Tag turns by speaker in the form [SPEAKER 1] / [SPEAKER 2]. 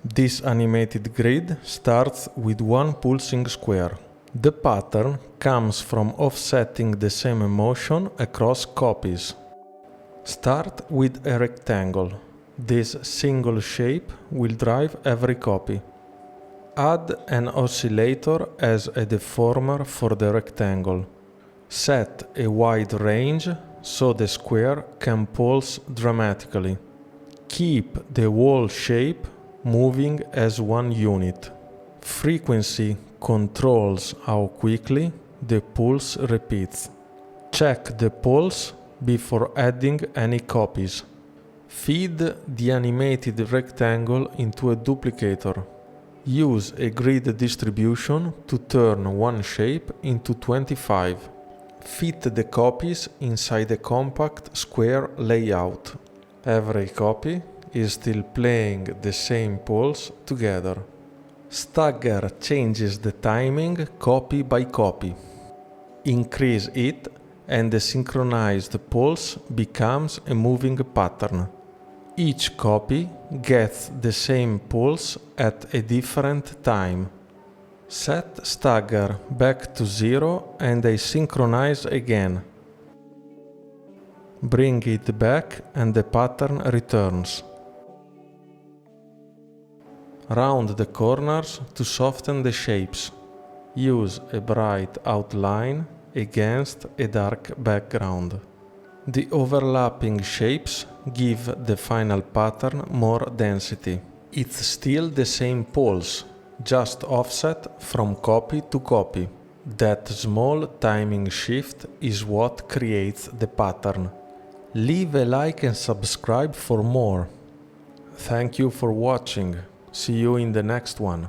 [SPEAKER 1] This animated grid starts with one pulsing square. The pattern comes from offsetting the same motion across copies. Start with a rectangle. This single shape will drive every copy. Add an oscillator as a deformer for the rectangle. Set a wide range so the square can pulse dramatically. Keep the whole shape moving as one unit. Frequency controls how quickly the pulse repeats. Check the pulse before adding any copies. Feed the animated rectangle into a duplicator. Use a grid distribution to turn one shape into 25. Fit the copies inside a compact square layout. Every copy is still playing the same pulse together. Stagger changes the timing copy by copy. Increase it and the synchronized pulse becomes a moving pattern. Each copy gets the same pulse at a different time. Set Stagger back to 0 and I synchronize again. Bring it back and the pattern returns. Round the corners to soften the shapes. Use a bright outline against a dark background. The overlapping shapes give the final pattern more density. It's still the same pulse, just offset from copy to copy. That small timing shift is what creates the pattern. Leave a like and subscribe for more. Thank you for watching. See you in the next one.